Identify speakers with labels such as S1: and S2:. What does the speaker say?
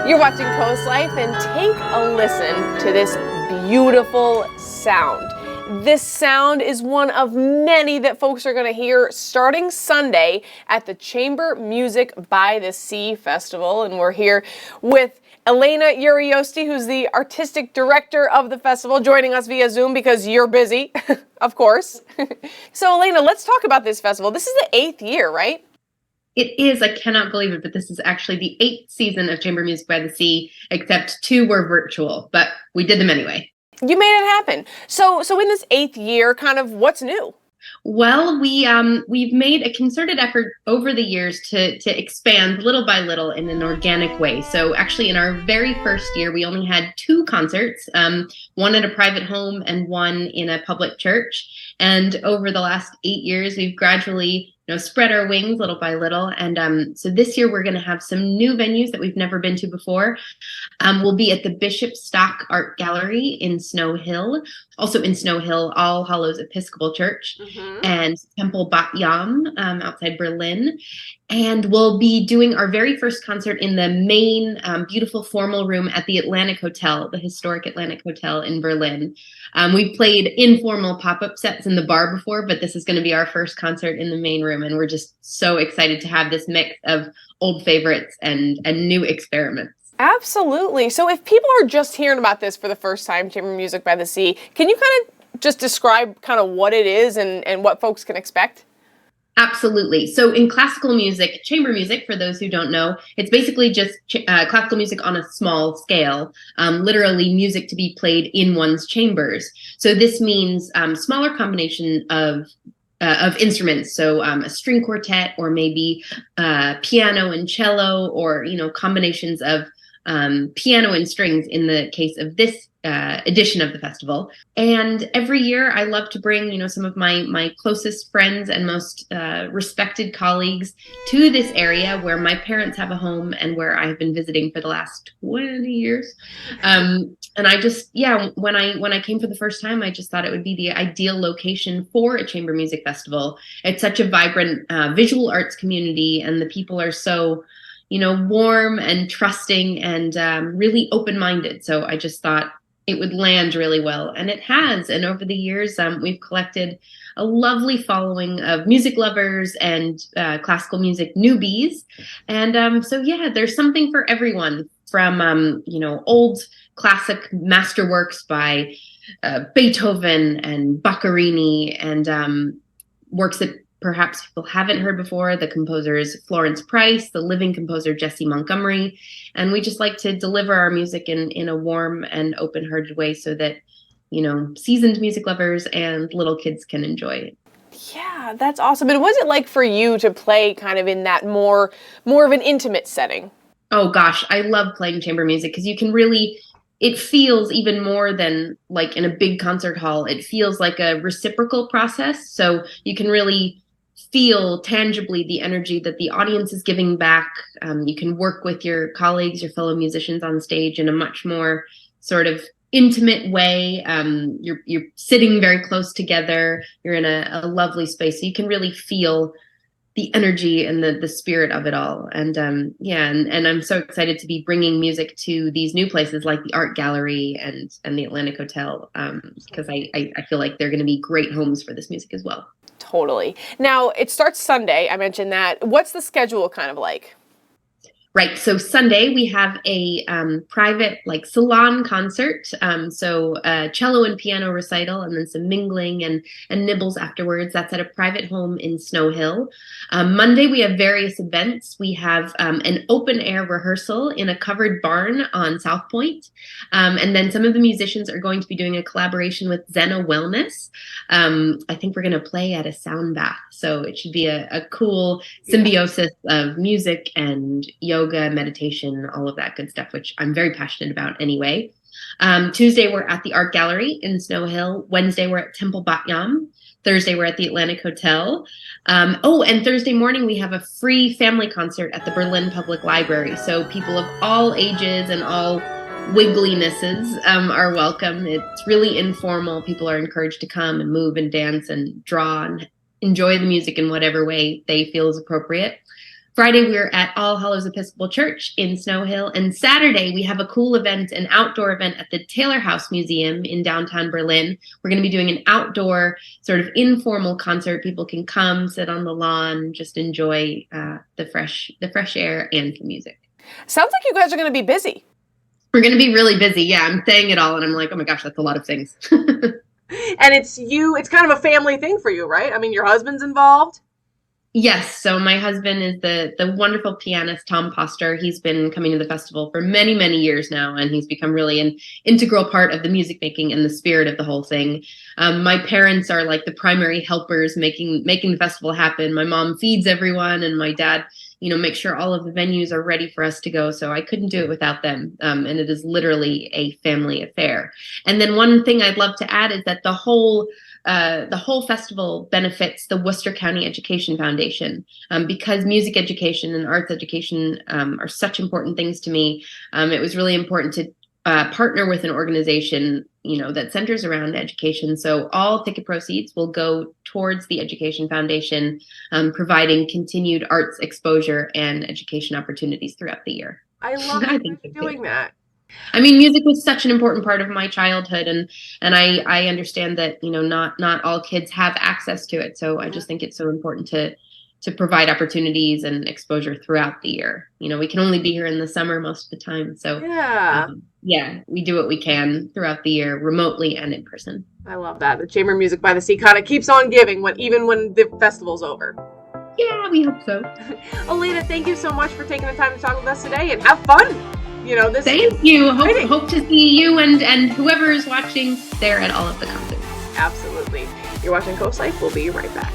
S1: You're watching CoastLife, and take a listen to this beautiful sound. This sound is one of many that folks are going to hear starting Sunday at the Chamber Music by the Sea Festival. And we're here with Elena Urioste, who's the artistic director of the festival, joining us via Zoom because you're busy, of course. So Elena, let's talk about this festival. This is the 8th year, right?
S2: It is. I cannot believe it, but this is actually the 8th season of Chamber Music by the Sea, except 2 were virtual, but we did them anyway.
S1: You made it happen. So in this 8th year, kind of what's new?
S2: Well, we've made a concerted effort over the years to expand little by little in an organic way. So actually, in our very first year, we only had 2 concerts, one at a private home and one in a public church. And over the last 8 years, we've gradually spread our wings little by little. And so this year we're going to have some new venues that we've never been to before. We'll be at the Bishop Stock Art Gallery in Snow Hill. Also in Snow Hill, All Hallows Episcopal Church and Temple Bat Yam outside Berlin. And we'll be doing our very first concert in the main beautiful formal room at the Atlantic Hotel, the historic Atlantic Hotel in Berlin. We've played informal pop-up sets in the bar before, but this is going to be our first concert in the main room. And we're just so excited to have this mix of old favorites and new experiments.
S1: Absolutely. So if people are just hearing about this for the first time, Chamber Music by the Sea, can you kind of just describe kind of what it is and what folks can expect?
S2: Absolutely. So in classical music, chamber music, for those who don't know, it's basically just classical music on a small scale, literally music to be played in one's chambers. So this means smaller combination of instruments. So a string quartet, or maybe piano and cello, or, combinations of piano and strings in the case of this edition of the festival. And every year I love to bring, some of my closest friends and most respected colleagues to this area where my parents have a home and where I've been visiting for the last 20 years. And I just, when I came for the first time, I just thought it would be the ideal location for a chamber music festival. It's such a vibrant visual arts community, and the people are so warm and trusting and really open-minded. So I just thought it would land really well, and it has. And over the years, we've collected a lovely following of music lovers and classical music newbies. And there's something for everyone, from old classic masterworks by Beethoven and Boccherini, and works that perhaps people haven't heard before, the composers Florence Price, the living composer Jesse Montgomery. And we just like to deliver our music in a warm and open-hearted way so that, seasoned music lovers and little kids can enjoy it.
S1: Yeah, that's awesome. And what's it like for you to play kind of in that more of an intimate setting?
S2: Oh gosh, I love playing chamber music because you can really, it feels even more than like in a big concert hall. It feels like a reciprocal process. So you can really feel tangibly the energy that the audience is giving back. You can work with your colleagues, your fellow musicians on stage in a much more sort of intimate way. You're sitting very close together. You're in a lovely space. So you can really feel the energy and the spirit of it all. And and I'm so excited to be bringing music to these new places like the Art Gallery and the Atlantic Hotel, because I feel like they're going to be great homes for this music as well.
S1: Totally. Now, it starts Sunday. I mentioned that. What's the schedule kind of like?
S2: Right. So Sunday we have a private salon concert. So cello and piano recital, and then some mingling and nibbles afterwards. That's at a private home in Snow Hill. Monday we have various events. We have an open air rehearsal in a covered barn on South Point. And then some of the musicians are going to be doing a collaboration with Zena Wellness. I think we're going to play at a sound bath. So it should be a cool symbiosis of music and yoga, meditation, all of that good stuff, which I'm very passionate about anyway. Tuesday, we're at the Art Gallery in Snow Hill. Wednesday, we're at Temple Bat Yam. Thursday, we're at the Atlantic Hotel. And Thursday morning, we have a free family concert at the Berlin Public Library. So people of all ages and all wigglynesses are welcome. It's really informal. People are encouraged to come and move and dance and draw and enjoy the music in whatever way they feel is appropriate. Friday, we're at All Hallows Episcopal Church in Snow Hill. And Saturday, we have a cool event, an outdoor event at the Taylor House Museum in downtown Berlin. We're going to be doing an outdoor sort of informal concert. People can come, sit on the lawn, just enjoy the fresh air and the music.
S1: Sounds like you guys are going to be busy.
S2: We're going to be really busy. Yeah, I'm saying it all, and I'm like, oh my gosh, that's a lot of things.
S1: And it's kind of a family thing for you, right? I mean, your husband's involved?
S2: Yes. So my husband is the wonderful pianist, Tom Poster. He's been coming to the festival for many, many years now, and he's become really an integral part of the music making and the spirit of the whole thing. My parents are like the primary helpers making the festival happen. My mom feeds everyone, and my dad, makes sure all of the venues are ready for us to go. So I couldn't do it without them. And it is literally a family affair. And then one thing I'd love to add is that the whole festival benefits the Worcester County Education Foundation, because music education and arts education are such important things to me. It was really important to partner with an organization, that centers around education. So all ticket proceeds will go towards the Education Foundation, providing continued arts exposure and education opportunities throughout the year.
S1: I love that you're doing that.
S2: I mean, music was such an important part of my childhood, and I understand that, not all kids have access to it. So I just think it's so important to provide opportunities and exposure throughout the year. We can only be here in the summer most of the time. So yeah, we do what we can throughout the year, remotely and in person.
S1: I love that. The Chamber Music by the Sea kind of keeps on giving even when the festival's over.
S2: Yeah, we hope so.
S1: Elena, thank you so much for taking the time to talk with us today, and have fun.
S2: Thank you. Hope to see you and whoever is watching there at all of the concerts.
S1: Absolutely. You're watching CoastLife. We'll be right back.